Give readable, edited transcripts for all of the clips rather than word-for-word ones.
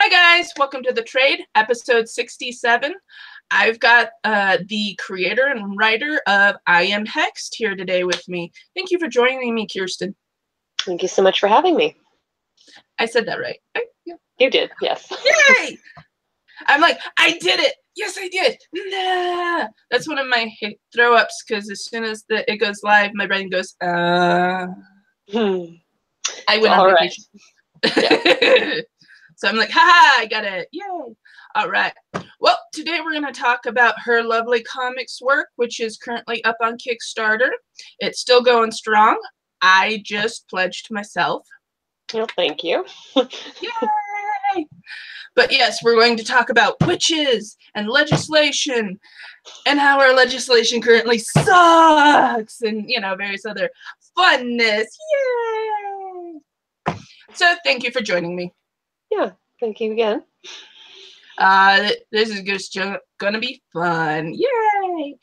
Hi guys, welcome to The Trade, episode 67. I've got the creator and writer of I Am Hexed here today with me. Thank you for joining me, Kirsten. Thank you so much for having me. I said that right. Yeah. You did, yes. Yay! I'm like, I did it! Yes, I did! Nah! That's one of my throw-ups, because as soon as it goes live, my brain goes, I went on vacation. Yeah. So I'm like, haha, I got it. Yay. All right. Well, today we're going to talk about her lovely comics work, which is currently up on Kickstarter. It's still going strong. I just pledged myself. Well, thank you. Yay! But yes, we're going to talk about witches and legislation and how our legislation currently sucks and, you know, various other funness. Yay! So thank you for joining me. Yeah, thank you again. This is just gonna be fun. Yay!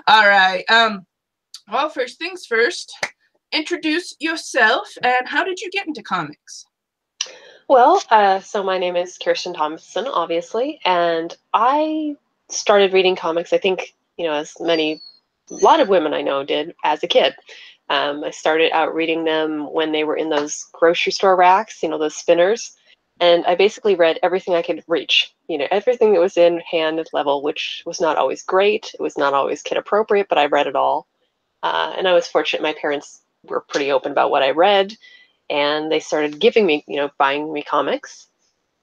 All right. Well, first things first, introduce yourself and how did you get into comics? Well, so my name is Kirsten Thompson, obviously, and I started reading comics, I think, as a lot of women I know did as a kid. I started out reading them when they were in those grocery store racks, those spinners. And I basically read everything I could reach, everything that was in hand level, which was not always great. It was not always kid appropriate, but I read it all. And I was fortunate. My parents were pretty open about what I read, and they started giving me, buying me comics.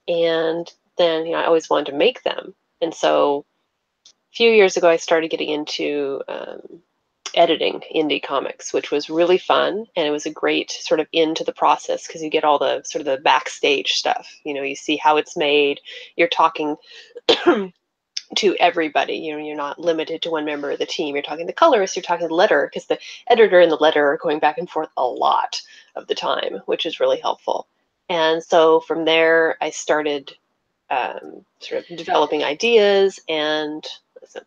And then, I always wanted to make them. And so a few years ago, I started getting into editing indie comics, which was really fun, and it was a great sort of into the process because you get all the sort of the backstage stuff. You see how it's made. You're talking to everybody. You're not limited to one member of the team. You're talking to the colorist, you're talking to the letterer, because the editor and the letterer are going back and forth a lot of the time, which is really helpful. And so from there, I started sort of developing ideas, and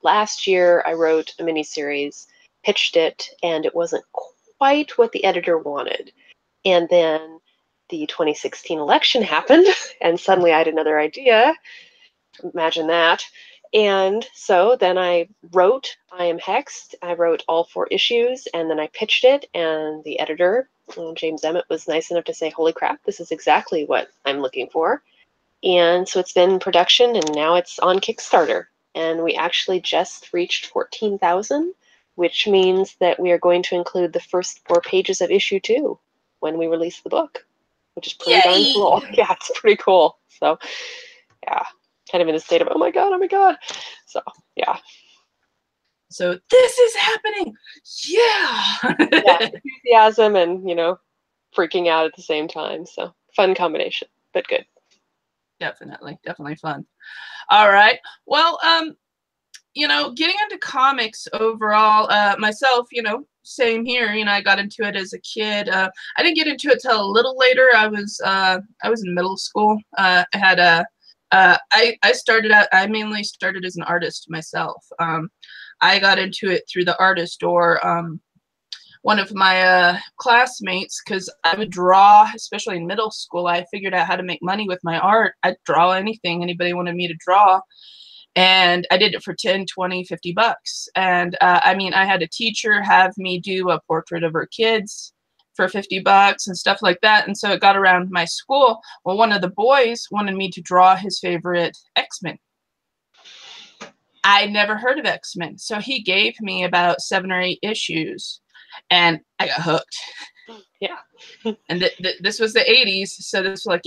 last year I wrote a miniseries, pitched it, and it wasn't quite what the editor wanted. And then the 2016 election happened, and suddenly I had another idea. Imagine that. And so then I wrote I Am Hexed. I wrote all 4 issues, and then I pitched it, and the editor, James Emmett, was nice enough to say, holy crap, this is exactly what I'm looking for. And so it's been in production, and now it's on Kickstarter. And we actually just reached 14,000, which means that we are going to include the first 4 pages of issue 2 when we release the book, which is pretty darn cool. Yeah, it's pretty cool. So, yeah, kind of in a state of, oh my God. So, yeah. So this is happening. Yeah. Yeah, enthusiasm and, freaking out at the same time. So, fun combination, but good. Definitely fun. All right. Well, getting into comics overall, myself, same here. I got into it as a kid. I didn't get into it till a little later. I was in middle school. I mainly started as an artist myself. I got into it through the artist store. One of my classmates, because I would draw, especially in middle school, I figured out how to make money with my art. I'd draw anything anybody wanted me to draw. And I did it for 10, 20, 50 bucks. And I had a teacher have me do a portrait of her kids for 50 bucks and stuff like that. And so it got around my school. Well, one of the boys wanted me to draw his favorite X-Men. I never heard of X-Men. So he gave me about 7 or 8 issues. And I got hooked. Yeah. And this was the 80s. So this was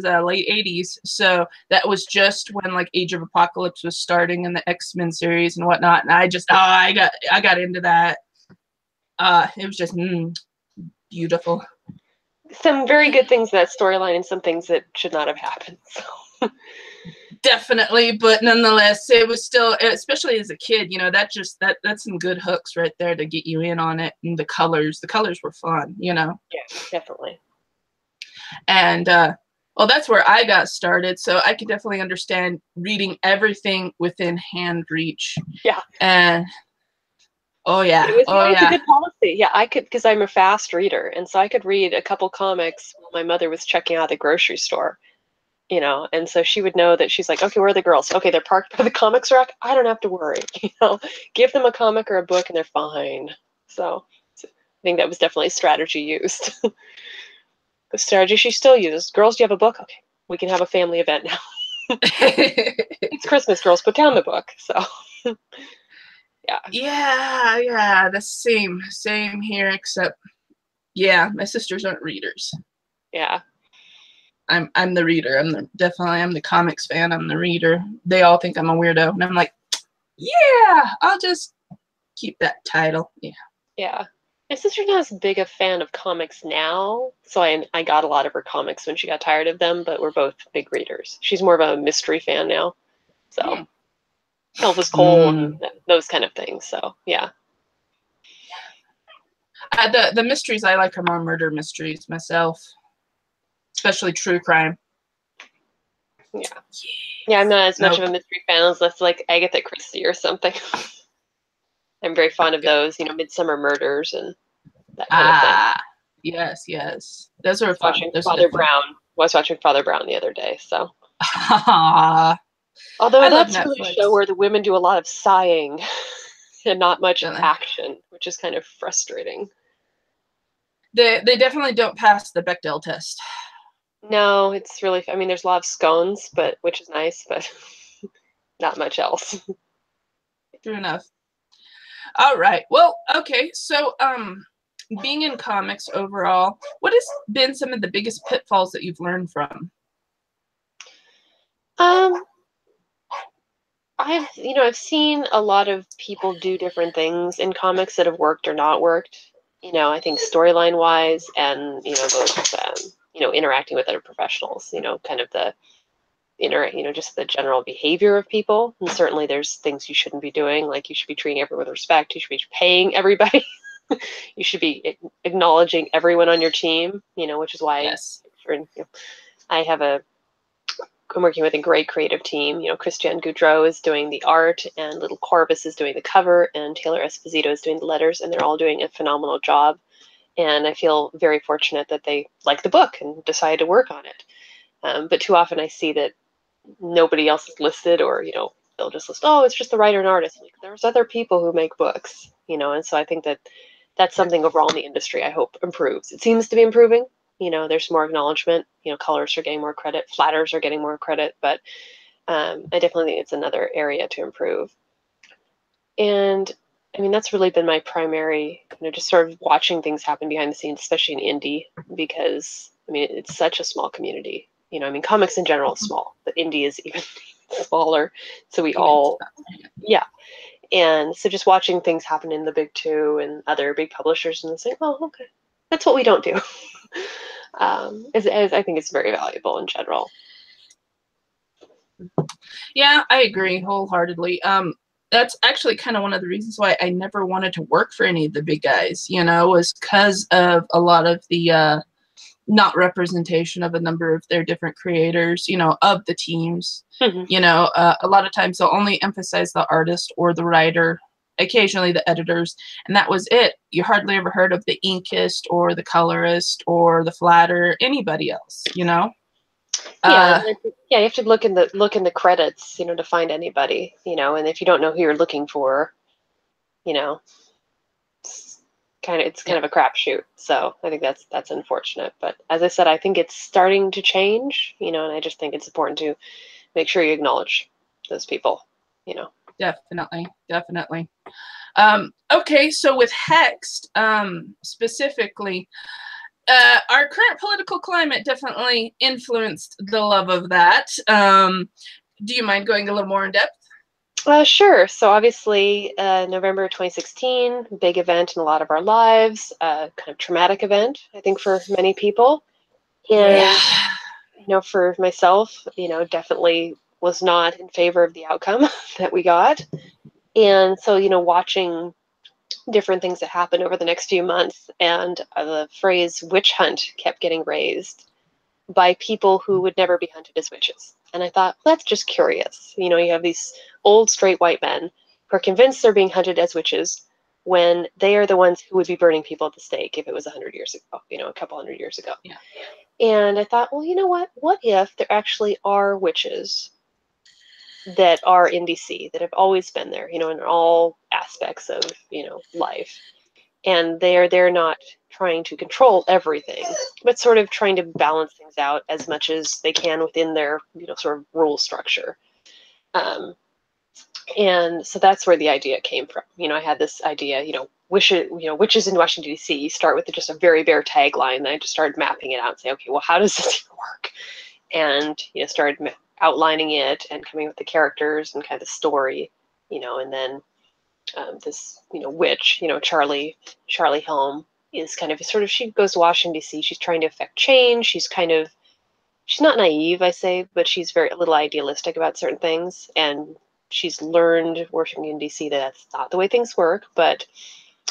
late 80s. So that was just when like Age of Apocalypse was starting and the X-Men series and whatnot. And I got into that. It was just beautiful. Some very good things in that storyline and some things that should not have happened. So. Definitely, but nonetheless, it was still, especially as a kid, that's some good hooks right there to get you in on it. And the colors were fun, Yeah, definitely. And well, that's where I got started, so I can definitely understand reading everything within hand reach. Yeah. And oh yeah, it was a good policy. Yeah, I could, because I'm a fast reader, and so I could read a couple comics while my mother was checking out the grocery store. you know, and so she would know that she's like, okay, where are the girls? Okay, they're parked by the comics rack. I don't have to worry, you know, give them a comic or a book and they're fine. So I think that was definitely a strategy used. The strategy she still uses. Girls, do you have a book? Okay, we can have a family event now. It's Christmas, girls, put down the book. So yeah. Yeah, the same here, except yeah, my sisters aren't readers. Yeah. I'm the reader. I'm the comics fan. I'm the reader. They all think I'm a weirdo, and I'm like, yeah, I'll just keep that title. Yeah. Yeah. My sister's not as big a fan of comics now, so I got a lot of her comics when she got tired of them, but we're both big readers. She's more of a mystery fan now. So Elvis Cole and those kind of things. So yeah. The mysteries I like are more murder mysteries myself, especially true crime. Yeah. Yeah, I'm not as much of a mystery fan unless like Agatha Christie or something. I'm very fond of those, you know, Midsummer Murders and that kind of thing. Yes. Those are fun. Watching Father Brown. I was watching Father Brown the other day, so. Although that's really a show where the women do a lot of sighing and not much action, which is kind of frustrating. They definitely don't pass the Bechdel test. No, it's really, I mean, there's a lot of scones, but which is nice, but not much else. True enough. All right. Well, okay. So, being in comics overall, what has been some of the biggest pitfalls that you've learned from? I've seen a lot of people do different things in comics that have worked or not worked. You know, I think storyline wise and, you know, both, interacting with other professionals, you know, kind of just the general behavior of people. And certainly there's things you shouldn't be doing. Like you should be treating everyone with respect. You should be paying everybody. You should be acknowledging everyone on your team, you know, which is why I'm working with a great creative team. You know, Christiane Goudreau is doing the art, and Little Corvus is doing the cover, and Taylor Esposito is doing the letters, and they're all doing a phenomenal job. And I feel very fortunate that they like the book and decided to work on it. But too often I see that nobody else is listed, or, you know, they'll just list, oh, it's just the writer and artist. Like, there's other people who make books, you know, and so I think that that's something overall in the industry I hope improves. It seems to be improving. You know, there's more acknowledgement. You know, colorists are getting more credit, flatters are getting more credit, but I definitely think it's another area to improve. And I mean, that's really been my primary, you know, just sort of watching things happen behind the scenes, especially in indie, because I mean, it's such a small community. You know, I mean, comics in general is small, but indie is even smaller. So yeah. And so just watching things happen in the big two and other big publishers and saying, oh, okay, that's what we don't do. I think it's very valuable in general. Yeah, I agree wholeheartedly. That's actually kind of one of the reasons why I never wanted to work for any of the big guys, you know, was because of a lot of the not representation of a number of their different creators, you know, of the teams. Mm-hmm. You know, a lot of times they'll only emphasize the artist or the writer, occasionally the editors, and that was it. You hardly ever heard of the inkist or the colorist or the flatter, anybody else, you know? Yeah, you have to look in the credits, you know, to find anybody, you know, and if you don't know who you're looking for, you know, it's kind of a crapshoot. So I think that's unfortunate. But as I said, I think it's starting to change, you know, and I just think it's important to make sure you acknowledge those people, you know. Definitely. Okay, so with Hexed, specifically, our current political climate definitely influenced the love of that. Do you mind going a little more in depth? Sure. So obviously, November 2016, big event in a lot of our lives, kind of traumatic event, I think, for many people. And, you know, for myself, you know, definitely was not in favor of the outcome that we got. And so, you know, watching different things that happened over the next few months, and the phrase witch hunt kept getting raised by people who would never be hunted as witches. And I thought, well, that's just curious. You know, you have these old straight white men who are convinced they're being hunted as witches when they are the ones who would be burning people at the stake if it was 100 years ago, you know, a couple hundred years ago. Yeah. And I thought, well, you know what? What if there actually are witches that are in DC, that have always been there, in all aspects of, life. And they're not trying to control everything, but sort of trying to balance things out as much as they can within their, sort of rule structure. And so that's where the idea came from. I had this idea, witches in Washington, D.C. You start with just a very bare tagline, and I just started mapping it out and say, okay, well, how does this work? And, started outlining it and coming up with the characters and kind of the story, and then this, witch, Charlie Helm is kind of sort of, she goes to Washington, D.C. She's trying to affect change. She's not naive, I say, but she's a little idealistic about certain things. And she's learned working in DC that that's not the way things work. But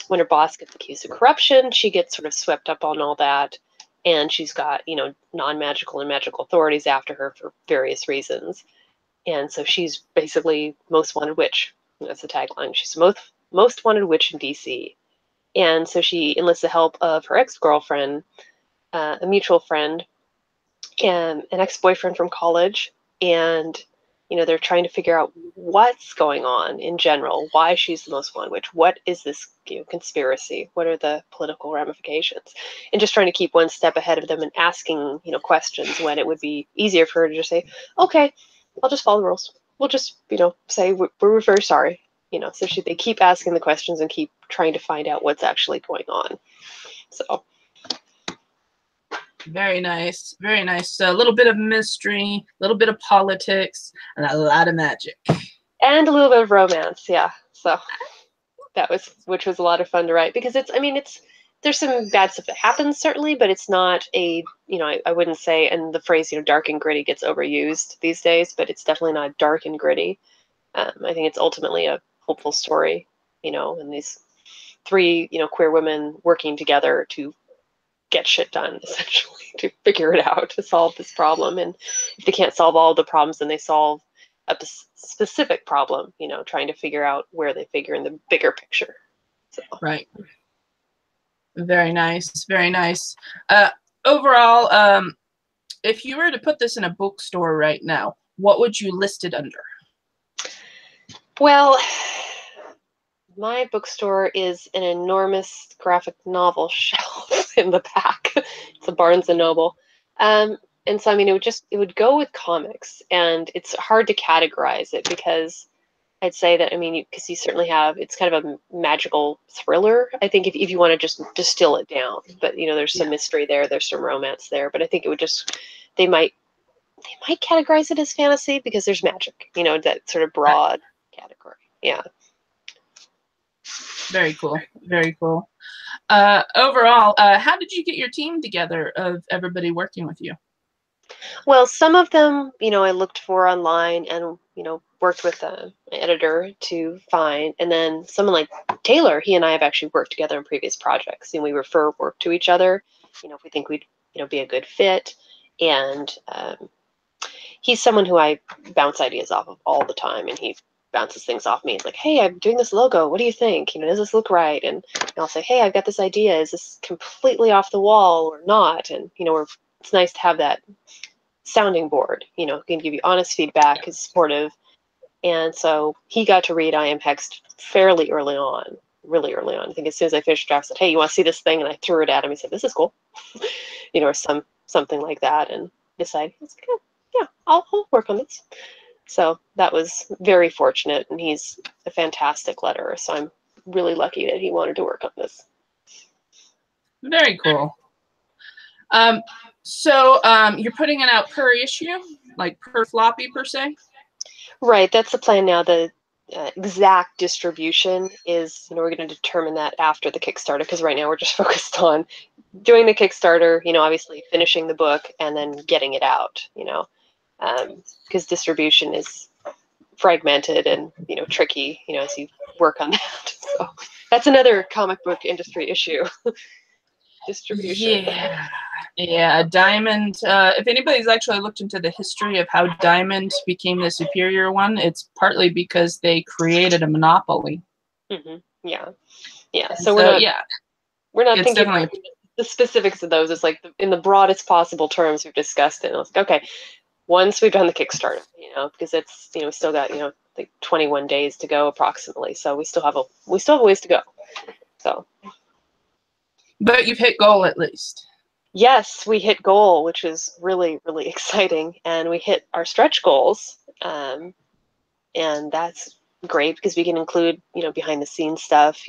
when her boss gets accused of corruption, she gets sort of swept up on all that. And she's got, non-magical and magical authorities after her for various reasons. And so she's basically most wanted witch. That's the tagline. She's the most wanted witch in DC. And so she enlists the help of her ex-girlfriend, a mutual friend, and an ex-boyfriend from college. And they're trying to figure out what's going on in general, why she's the most wanted witch, what is this conspiracy, what are the political ramifications, and just trying to keep one step ahead of them and asking questions when it would be easier for her to just say, okay, I'll just follow the rules. We'll just say we're very sorry. So they keep asking the questions and keep trying to find out what's actually going on. So. Very nice. Very nice. A little bit of mystery, a little bit of politics, and a lot of magic. And a little bit of romance, yeah. So which was a lot of fun to write, because there's some bad stuff that happens, certainly, but it's not I wouldn't say, and the phrase, dark and gritty gets overused these days, but it's definitely not dark and gritty. I think it's ultimately a hopeful story, and these three, queer women working together to get shit done, essentially, to figure it out, to solve this problem. And if they can't solve all the problems, then they solve a specific problem, trying to figure out where they figure in the bigger picture. So. Right. Very nice. Very nice. Overall, if you were to put this in a bookstore right now, what would you list it under? Well, my bookstore is an enormous graphic novel shelf in the back. It's a Barnes & Noble. And so, it would go with comics, and it's hard to categorize it, because I'd say that, because you certainly have, it's kind of a magical thriller, I think, if you want to just distill it down. But, there's some mystery there, there's some romance there, but I think it would they might categorize it as fantasy, because there's magic, that sort of broad category. Yeah. Very cool. Very cool. Overall, how did you get your team together of everybody working with you? Well, some of them, I looked for online and, worked with an editor to find. And then someone like Taylor, he and I have actually worked together in previous projects, and we refer work to each other, if we think we'd, be a good fit. And he's someone who I bounce ideas off of all the time, and he bounces things off me. It's like, hey, I'm doing this logo. What do you think? Does this look right? And I'll say, hey, I've got this idea. Is this completely off the wall or not? And, it's nice to have that sounding board, can give you honest feedback, is supportive. And so he got to read I Am Hexed fairly early on, really early on. I think as soon as I finished draft, I said, hey, you want to see this thing? And I threw it at him. He said, this is cool, or something like that. And decided, yeah, I'll work on this. So that was very fortunate, and he's a fantastic letterer. So I'm really lucky that he wanted to work on this. Very cool. So you're putting it out per issue, like per floppy per se? Right, that's the plan now. The exact distribution is, we're going to determine that after the Kickstarter, because right now we're just focused on doing the Kickstarter, obviously finishing the book and then getting it out, because distribution is fragmented and, tricky, as you work on that. So that's another comic book industry issue. Distribution. Yeah, Diamond, if anybody's actually looked into the history of how Diamond became the superior one, it's partly because they created a monopoly. Mm-hmm. Yeah. So we're not it's thinking definitely the specifics of those is like in the broadest possible terms we've discussed it. And I was like, okay, once we've done the Kickstarter, because it's, still got, like 21 days to go approximately. So we still have a ways to go. So. But you've hit goal at least. Yes, we hit goal, which is really, really exciting. And we hit our stretch goals. And that's great because we can include, behind the scenes stuff.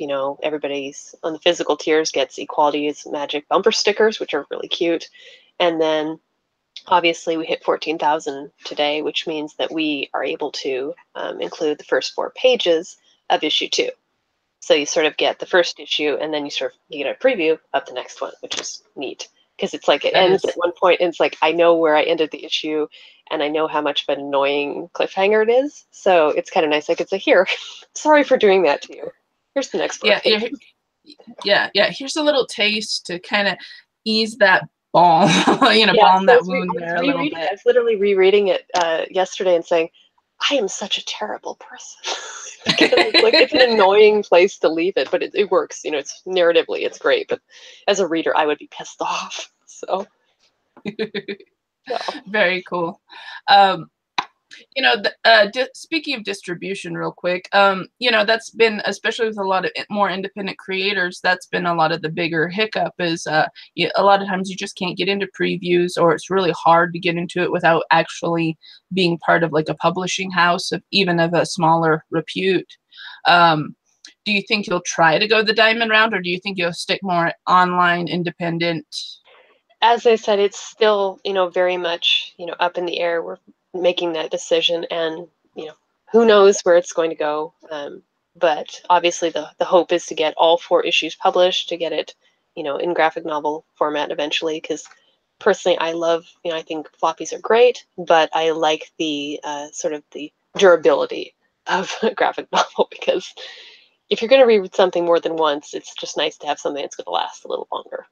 Everybody's on the physical tiers gets Equality's magic bumper stickers, which are really cute. And then obviously we hit 14,000 today, which means that we are able to include the first 4 pages of issue 2. So you sort of get the first issue and then you get a preview of the next one, which is neat. Because it's like it ends at one point and it's like, I know where I ended the issue and I know how much of an annoying cliffhanger it is. So it's kind of nice. Like it's like, here, sorry for doing that to you. Here's the next one. Yeah. Here's a little taste to kind of ease that balm, balm that wound there a little bit. I was literally rereading it yesterday and saying, I am such a terrible person. It's an annoying place to leave it, but it works. It's narratively, it's great. But as a reader, I would be pissed off. So, very cool. Speaking of distribution real quick, that's been, especially with a lot of more independent creators, that's been a lot of the bigger hiccup is a lot of times you just can't get into previews, or it's really hard to get into it without actually being part of like a publishing house, even of a smaller repute. Do you think you'll try to go the diamond route, or do you think you'll stick more online, independent? As I said, it's still, very much, up in the air. We're making that decision, and who knows where it's going to go, but obviously the hope is to get all 4 issues published, to get it in graphic novel format eventually, because personally I love, I think floppies are great, but I like the sort of the durability of a graphic novel, because if you're going to read something more than once, it's just nice to have something that's going to last a little longer.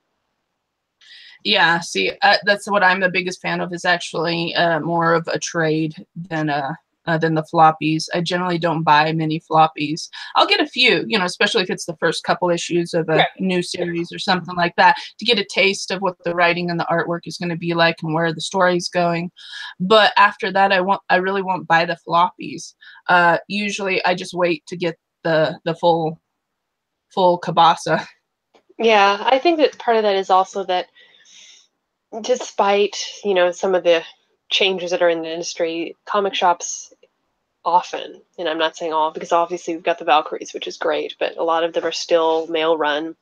Yeah, see, that's what I'm the biggest fan of, is actually more of a trade than the floppies. I generally don't buy many floppies. I'll get a few, especially if it's the first couple issues of a new series or something like that, to get a taste of what the writing and the artwork is going to be like and where the story's going. But after that, I really won't buy the floppies. Usually I just wait to get the full cabasa. Yeah, I think that part of that is also that despite, some of the changes that are in the industry, comic shops often, and I'm not saying all, because obviously we've got the Valkyries, which is great, but a lot of them are still male run.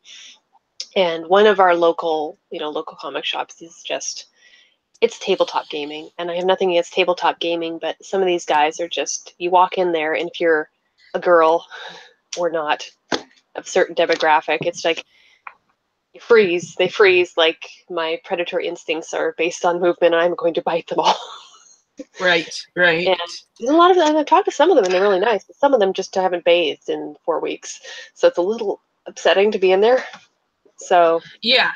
And one of our local comic shops is it's tabletop gaming. And I have nothing against tabletop gaming, but some of these guys are just, you walk in there and if you're a girl or not of a certain demographic, it's like, they freeze like my predatory instincts are based on movement and I'm going to bite them all. Right. And a lot of them, I've talked to some of them and they're really nice, but some of them just haven't bathed in 4 weeks. So it's a little upsetting to be in there. So yeah,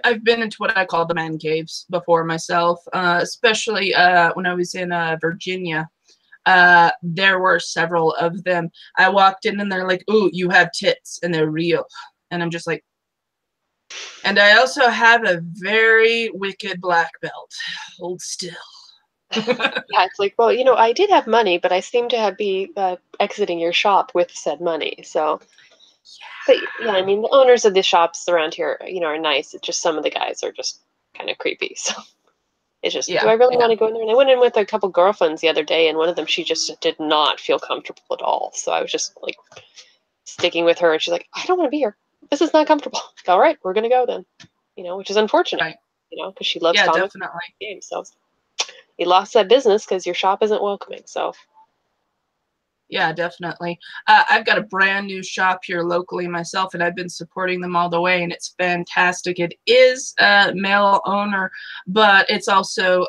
I've been into what I call the man caves before myself, especially when I was in Virginia. There were several of them. I walked in and they're like, "Ooh, you have tits," and they're real. And I'm just like, and I also have a very wicked black belt. Hold still. yeah, it's like, well, I did have money, but I seem to be exiting your shop with said money. So, but yeah, I mean, the owners of the shops around here, are nice. It's just some of the guys are just kind of creepy. So it's just, do I really want to go in there? And I went in with a couple girlfriends the other day, and one of them, she just did not feel comfortable at all. So I was just like sticking with her, and she's like, I don't want to be here. This is not comfortable. All right, we're gonna go then. Which is unfortunate. Right. Because she loves comics definitely. And games. So you lost that business because your shop isn't welcoming. So. Yeah, definitely. I've got a brand new shop here locally myself, and I've been supporting them all the way, and it's fantastic. It is a male owner, but it's also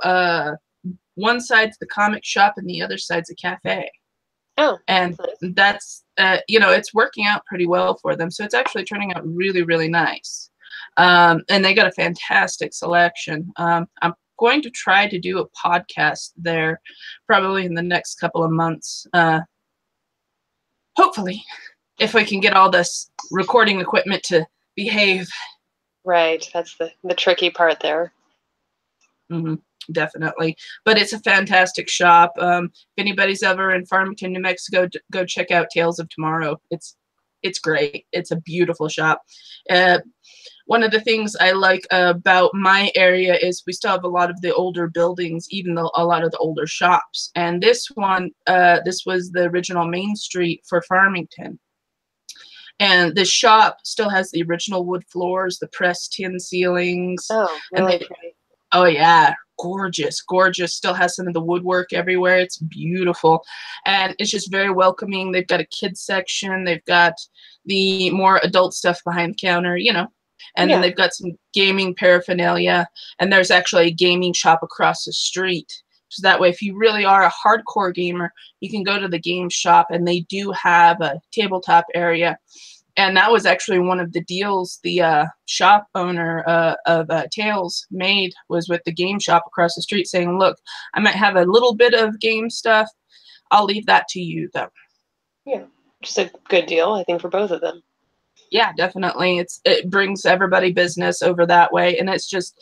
one side's the comic shop and the other side's a cafe. Oh, and that's it's working out pretty well for them. So it's actually turning out really, really nice. And they got a fantastic selection. I'm going to try to do a podcast there probably in the next couple of months. Hopefully, if we can get all this recording equipment to behave. Right. That's the tricky part there. Hmm. Definitely. But it's a fantastic shop. If anybody's ever in Farmington, New Mexico, go check out Tales of Tomorrow. It's great. It's a beautiful shop. One of the things I like about my area is we still have a lot of the older buildings, even though a lot of the older shops. And this one, this was the original Main Street for Farmington. And the shop still has the original wood floors, the pressed tin ceilings, Oh, and really pretty. oh yeah, gorgeous, gorgeous. Still has some of the woodwork everywhere. It's beautiful, and it's just very welcoming. They've got a kids section. They've got the more adult stuff behind the counter, and then Yeah. they've got some gaming paraphernalia. And there's actually a gaming shop across the street. So that way, if you really are a hardcore gamer, you can go to the game shop, and they do have a tabletop area. And that was actually one of the deals the shop owner of Tales made, was with the game shop across the street, saying, look, I might have a little bit of game stuff. I'll leave that to you, though. Yeah. Just a good deal, I think, for both of them. Yeah, definitely. It brings everybody business over that way. And it's just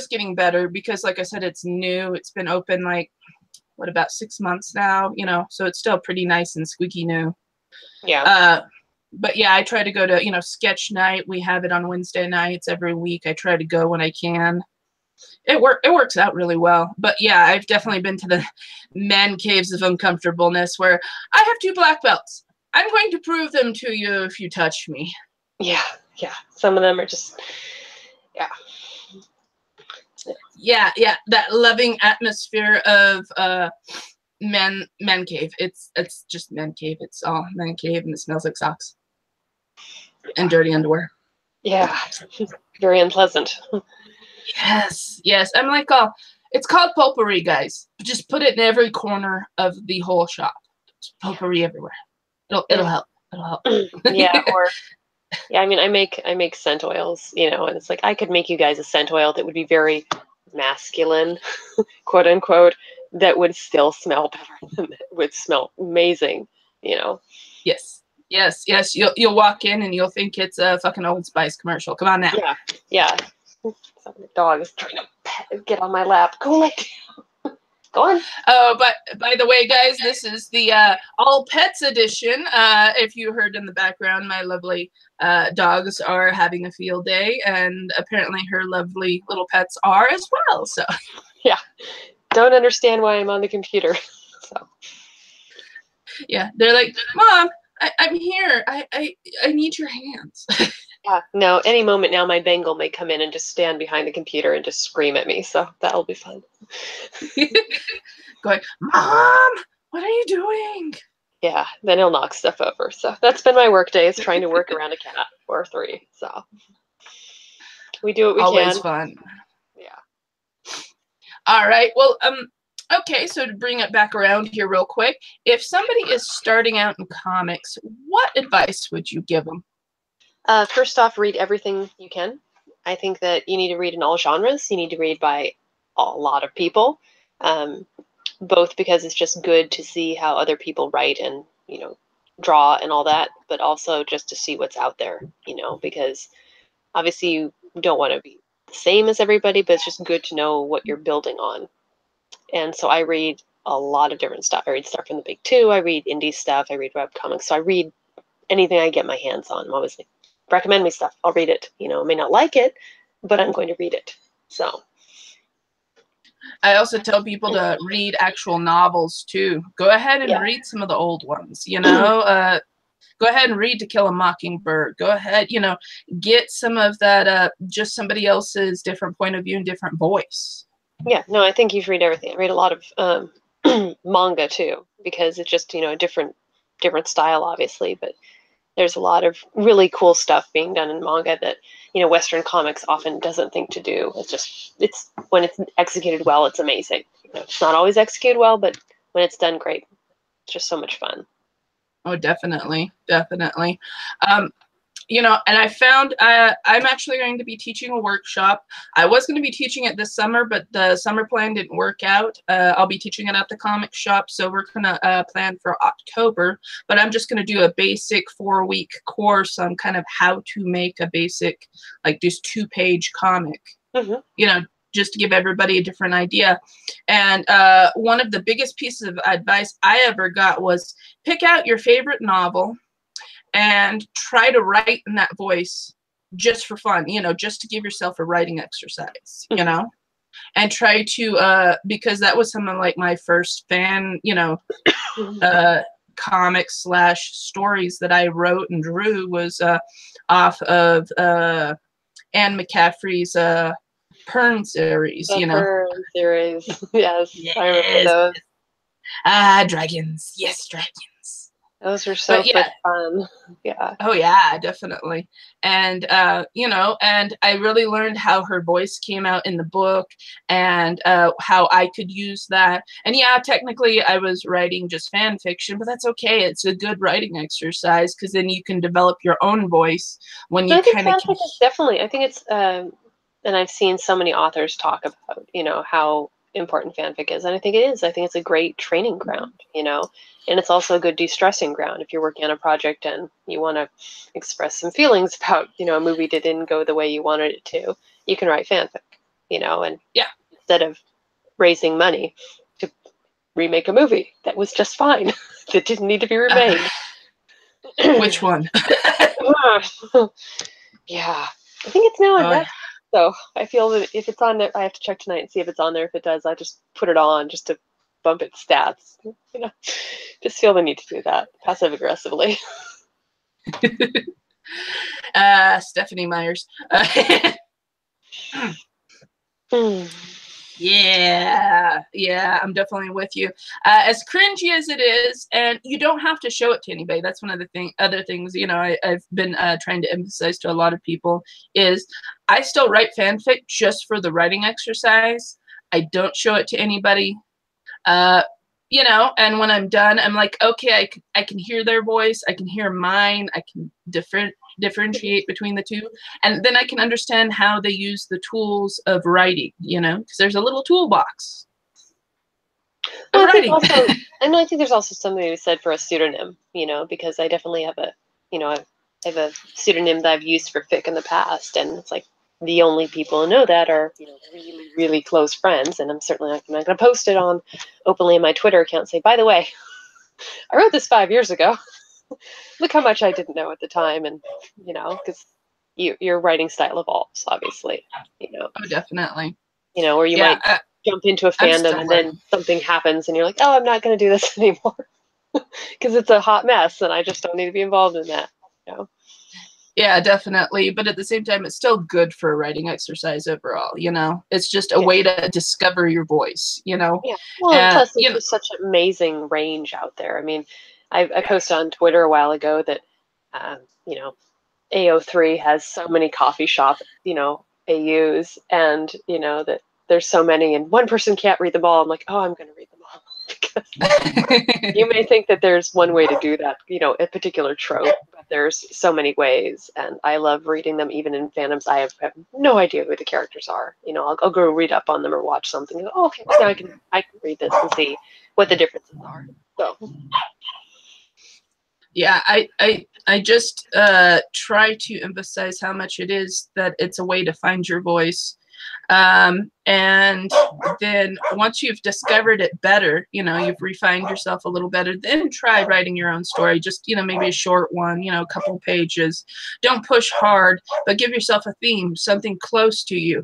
getting better because, like I said, it's new. It's been open about 6 months now, so it's still pretty nice and squeaky new. Yeah. But yeah, I try to go to, sketch night. We have it on Wednesday nights every week. I try to go when I can. It works out really well. But yeah, I've definitely been to the man caves of uncomfortableness where I have 2 black belts. I'm going to prove them to you if you touch me. Yeah. Yeah. Some of them are just, yeah. Yeah, that loving atmosphere of man cave. It's just man cave. It's all man cave, and it smells like socks and dirty underwear. Yeah. Very unpleasant. Yes. I'm like, it's called potpourri, guys. Just put it in every corner of the whole shop. Just potpourri everywhere. It'll help. It'll help. Yeah. Or yeah, I mean, I make scent oils, and it's like I could make you guys a scent oil that would be very masculine, quote unquote, that would still smell better than it would smell amazing. Yes. You'll walk in and you'll think it's a fucking Old Spice commercial. Come on now. Yeah. So the dog is trying to get on my lap. Go lay down. Go on. Oh, but by the way, guys, this is the all pets edition. If you heard in the background, my lovely dogs are having a field day, and apparently her lovely little pets are as well. So yeah, don't understand why I'm on the computer. So yeah, they're like, Mom, I'm here. I need your hands. yeah, no, any moment now my Bengal may come in and just stand behind the computer and just scream at me. So that'll be fun. Going, Mom, what are you doing? Yeah, then he'll knock stuff over. So that's been my work day, is trying to work around a cat or 3. So we do what we Always can. Fun. Yeah. All right. Well, okay, so to bring it back around here real quick, if somebody is starting out in comics, what advice would you give them? First off, read everything you can. I think that you need to read in all genres. You need to read by a lot of people, both because it's just good to see how other people write and, draw and all that, but also just to see what's out there, because obviously you don't want to be the same as everybody, but it's just good to know what you're building on. And so I read a lot of different stuff. I read stuff from the big 2. I read indie stuff. I read web comics. So I read anything I get my hands on. I'm always like, recommend me stuff. I'll read it. I may not like it, but I'm going to read it. So I also tell people to read actual novels too. Go ahead and read some of the old ones, go ahead and read To Kill a Mockingbird. Go ahead, get some of that, just somebody else's different point of view and different voice. Yeah, no, I think you should read everything. I read a lot of manga too, because it's just, a different style, obviously, but there's a lot of really cool stuff being done in manga that, Western comics often doesn't think to do. It's when it's executed well, it's amazing. It's not always executed well, but when it's done great, it's just so much fun. Oh, definitely. you know, and I found I'm actually going to be teaching a workshop. I was going to be teaching it this summer, but the summer plan didn't work out. I'll be teaching it at the comic shop, so we're going to plan for October. But I'm just going to do a basic 4-week course on kind of how to make a basic, like, just 2-page comic. You know, just to give everybody a different idea. And one of the biggest pieces of advice I ever got was pick out your favorite novel and try to write in that voice just for fun, you know, just to give yourself a writing exercise, you know, and try to, because that was some of like my first fan, you know, comics / stories that I wrote and drew was off of Anne McCaffrey's Pern series, you know. Pern series, yes, I remember those. Dragons, yes, dragons. Those were so fun. Yeah. Oh yeah, definitely. And you know, and I really learned how her voice came out in the book, and how I could use that. And yeah, technically I was writing just fan fiction, but that's okay. It's a good writing exercise because then you can develop your own voice when you kind of. Fanfic is definitely. I think it's, and I've seen so many authors talk about, you know, how important fanfic is, and I think it is. I think it's a great training ground, you know. And it's also a good de-stressing ground if you're working on a project and you want to express some feelings about, you know, a movie that didn't go the way you wanted it to. You can write fanfic, you know, and instead of raising money to remake a movie that was just fine, that didn't need to be remade. Which one? Yeah, I think it's now on Netflix. So I feel that if it's on there, I have to check tonight and see if it's on there. If it does, I just put it on just to bump its stats, you know. Just feel the need to do that passive aggressively. Stephanie Myers. Yeah, I'm definitely with you. As cringy as it is, and you don't have to show it to anybody. That's one of the other things, you know, I've been trying to emphasize to a lot of people is I still write fanfic just for the writing exercise. I don't show it to anybody. You know, and when I'm done, I'm like, okay, I can hear their voice, I can hear mine, I can differentiate between the two, and then I can understand how they use the tools of writing, you know, because there's a little toolbox of writing. I think there's also something to be said for a pseudonym, you know, because I definitely have a, you know, I have a pseudonym that I've used for fic in the past, and it's like the only people who know that are, you know, really, really close friends, and I'm certainly not going to post it on openly in my Twitter account, say, by the way, I wrote this 5 years ago. Look how much I didn't know at the time, and, you know, because your writing style evolves, obviously, you know. Oh, definitely. You know, or you might jump into a fandom and then something happens and you're like, oh, I'm not going to do this anymore because it's a hot mess and I just don't need to be involved in that, you know. Yeah, definitely. But at the same time, it's still good for a writing exercise overall, you know? It's just a way to discover your voice, you know? Yeah. Well, and plus there's just such an amazing range out there. I mean, I posted on Twitter a while ago that, you know, AO3 has so many coffee shop, you know, AUs, and, you know, that there's so many and one person can't read them all. I'm like, oh, I'm going to read them all. Because you may think that there's one way to do that, you know, a particular trope, but there's so many ways, and I love reading them even in fandoms. I have no idea who the characters are. You know, I'll go read up on them or watch something. And go, oh, okay, now I can read this and see what the differences are. So. Yeah, I just try to emphasize how much it is that it's a way to find your voice. And then once you've discovered it better, you know, you've refined yourself a little better, then try writing your own story. Just, you know, maybe a short one, you know, a couple pages. Don't push hard, but give yourself a theme, something close to you.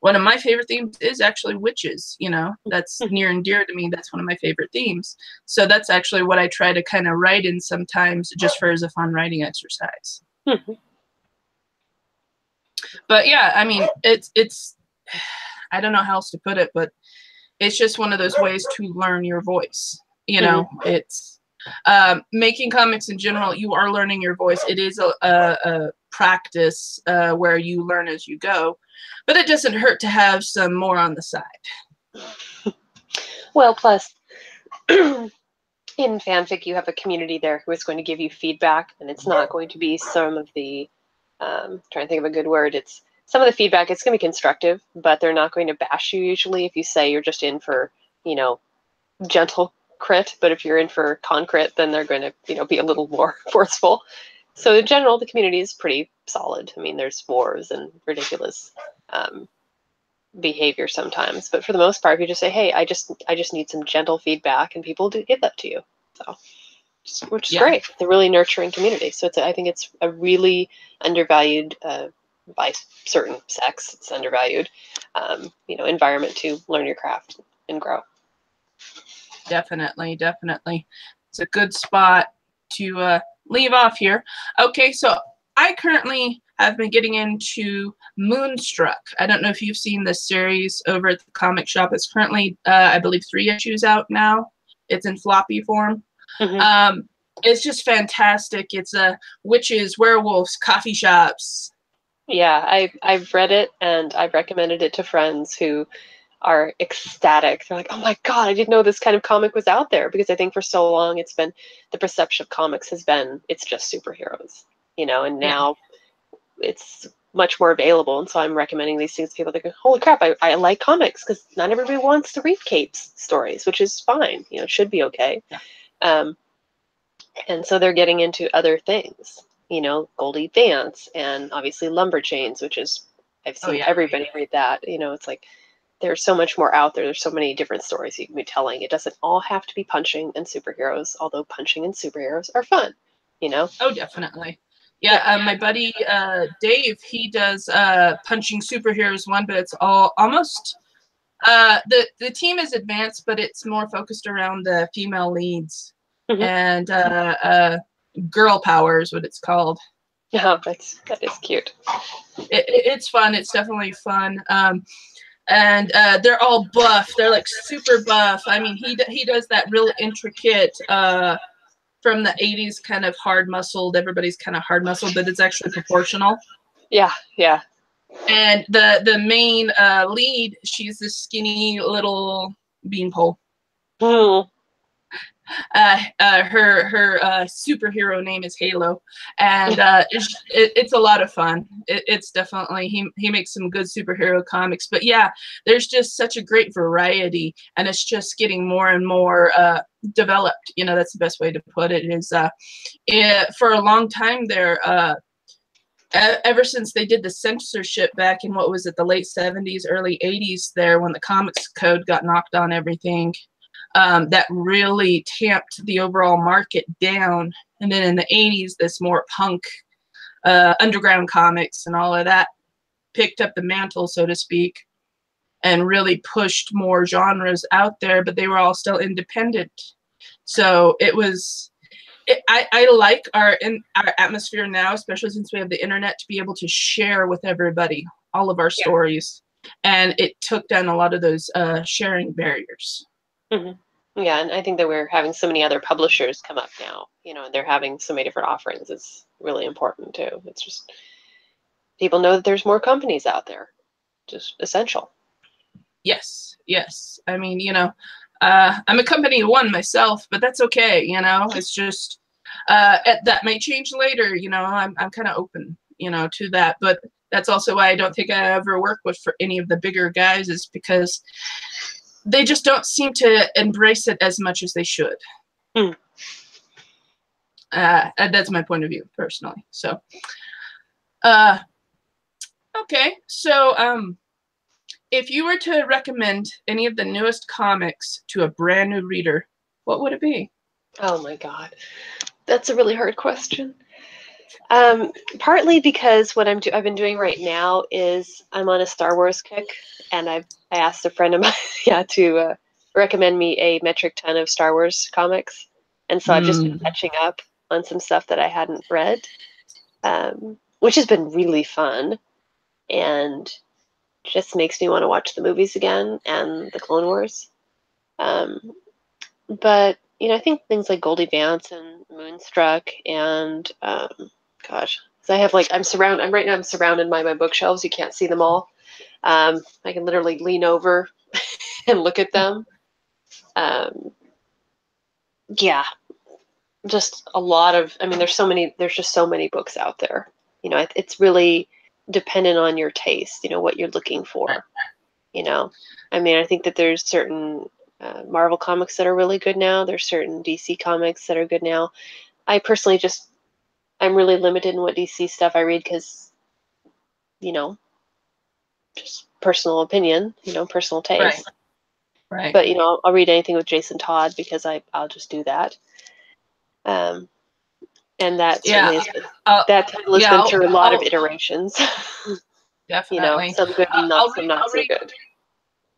One of my favorite themes is actually witches, you know, that's near and dear to me. That's one of my favorite themes. So that's actually what I try to kind of write in sometimes just for as a fun writing exercise. But yeah, I mean, it's, I don't know how else to put it, but it's just one of those ways to learn your voice. You know, it's making comics in general, you are learning your voice. It is a practice where you learn as you go, but it doesn't hurt to have some more on the side. Well, plus, in fanfic, you have a community there who is going to give you feedback, and it's not going to be some of the, trying to think of a good word, it's some of the feedback, it's going to be constructive, but they're not going to bash you usually if you say you're just in for, you know, gentle crit, but if you're in for con crit, then they're going to, you know, be a little more forceful. So in general, the community is pretty solid. I mean, there's wars and ridiculous behavior sometimes, but for the most part, if you just say, "Hey, I just need some gentle feedback," and people do give that to you, so which is great. They're really nurturing community. So I think it's a really undervalued by certain sects. It's undervalued, you know, environment to learn your craft and grow. Definitely, definitely. It's a good spot to leave off here. Okay, so I currently have been getting into Moonstruck. I don't know if you've seen this series over at the comic shop. It's currently, I believe, 3 issues out now. It's in floppy form. Mm-hmm. It's just fantastic. It's witches, werewolves, coffee shops. Yeah, I've read it, and I've recommended it to friends who are ecstatic. They're like, "Oh my God, I didn't know this kind of comic was out there," because I think for so long it's been, the perception of comics has been, it's just superheroes, you know, and now it's much more available. And so I'm recommending these things to people that go, "Holy crap, I like comics," because not everybody wants to read Kate's stories, which is fine. You know, it should be okay. Yeah. And so they're getting into other things, you know, Goldie Vance and obviously Lumberjanes, which is, I've seen everybody read that. You know, it's like, there's so much more out there. There's so many different stories you can be telling. It doesn't all have to be punching and superheroes, although punching and superheroes are fun, you know? Oh, definitely. Yeah, my buddy Dave, he does punching superheroes one, but it's all almost the team is advanced, but it's more focused around the female leads. Mm-hmm. And girl power is what it's called. Yeah, that is cute. It's fun. It's definitely fun. And they're all buff. They're like super buff. I mean, he does that real intricate from the 80s kind of hard muscled. Everybody's kind of hard muscled, but it's actually proportional. Yeah, yeah. And the main lead, she's this skinny little beanpole. Mm. Her superhero name is Halo, and it's a lot of fun. It's definitely, he makes some good superhero comics, but yeah, there's just such a great variety, and it's just getting more and more developed. You know, that's the best way to put it. Is for a long time there, ever since they did the censorship back in, what was it, the late 70s, early 80s there, when the comics code got knocked on everything. That really tamped the overall market down. And then in the 80s, this more punk, underground comics and all of that picked up the mantle, so to speak, and really pushed more genres out there, but they were all still independent. So it was, I like our atmosphere now, especially since we have the internet, to be able to share with everybody all of our stories. And it took down a lot of those sharing barriers. Mm-hmm. Yeah, and I think that we're having so many other publishers come up now, you know, and they're having so many different offerings. It's really important too. It's just, people know that there's more companies out there. Just essential. Yes, yes. I mean, you know, I'm a company of one myself, but that's okay. You know, it's just that may change later. You know, I'm kind of open, you know, to that. But that's also why I don't think I ever work with for any of the bigger guys, is because they just don't seem to embrace it as much as they should. And that's my point of view, personally. So, okay. So, if you were to recommend any of the newest comics to a brand new reader, what would it be? Oh my God, that's a really hard question. Partly because what I've been doing right now is I'm on a Star Wars kick, and I asked a friend of mine, to recommend me a metric ton of Star Wars comics, and so I've just been catching up on some stuff that I hadn't read, which has been really fun, and just makes me want to watch the movies again and the Clone Wars. But you know, I think things like Goldie Vance and Moonstruck and gosh, so I have like, I'm surrounded by my bookshelves. You can't see them all. I can literally lean over and look at them. Yeah, just a lot of, I mean, there's just so many books out there. It's really dependent on your taste, what you're looking Right. for. I mean, I think that there's certain Marvel comics that are really good now. There's certain DC comics that are good now. I personally I'm really limited in what DC stuff I read because, you know, just personal opinion, personal Right. taste. Right. But, I'll read anything with Jason Todd because I'll just do that. And that Yeah. certainly has been, that title has Yeah. been through a lot of iterations. Definitely. Some good and some not so good.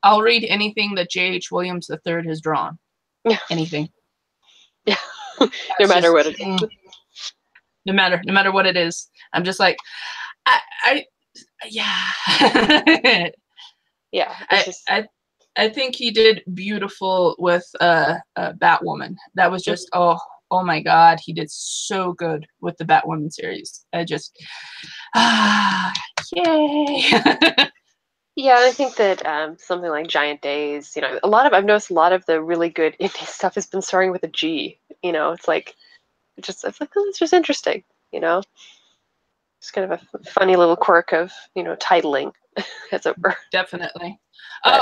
I'll read anything that J.H. Williams III has drawn. Yeah. Anything. Yeah. No matter what it is. No matter what it is. I'm just like, yeah. Yeah. I think he did beautiful with Batwoman. That was just oh my God, he did so good with the Batwoman series. I just yay. Yeah, I think that something like Giant Days, I've noticed a lot of the really good indie stuff has been starting with a G. It's like oh, it's just interesting. It's kind of a funny little quirk of titling, as it were. Definitely.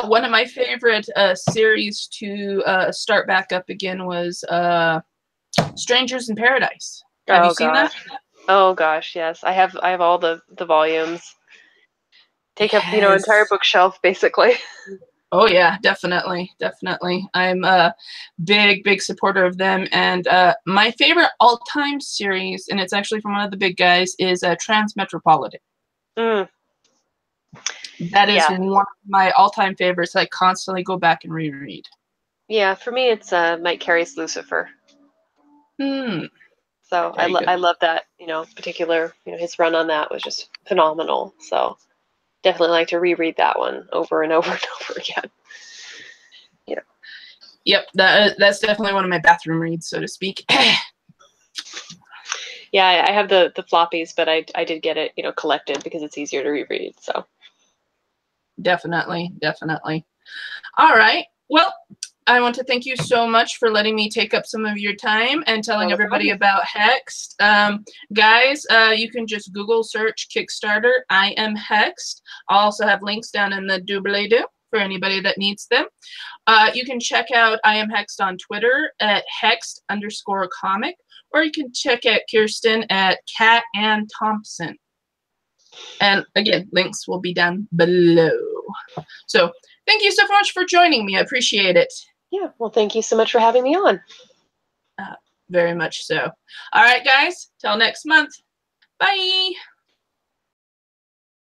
One of my favorite series to start back up again was Strangers in Paradise. Have you seen that? Oh gosh, yes. I have all the volumes. Take up, entire bookshelf basically. Oh yeah, definitely. I'm a big supporter of them, and my favorite all-time series, and it's actually from one of the big guys, is Transmetropolitan. That is one of my all-time favorites. I constantly go back and reread. Yeah, for me it's Mike Carey's Lucifer. So I love that, particular, his run on that was just phenomenal. So definitely like to reread that one over and over and over again. Yep, that's definitely one of my bathroom reads, so to speak. Yeah, I have the floppies, but I did get it, collected because it's easier to reread. So definitely. All right. Well, I want to thank you so much for letting me take up some of your time and telling everybody about Hexed. Guys, you can just Google search Kickstarter, I Am Hexed. I'll also have links down in the doobly-doo for anybody that needs them. You can check out I Am Hexed on Twitter at Hexed_comic, or you can check out Kirsten at Cat Ann Thompson. And again, links will be down below. So thank you so much for joining me. I appreciate it. Yeah, well, thank you so much for having me on. Very much so. All right, guys, till next month. Bye.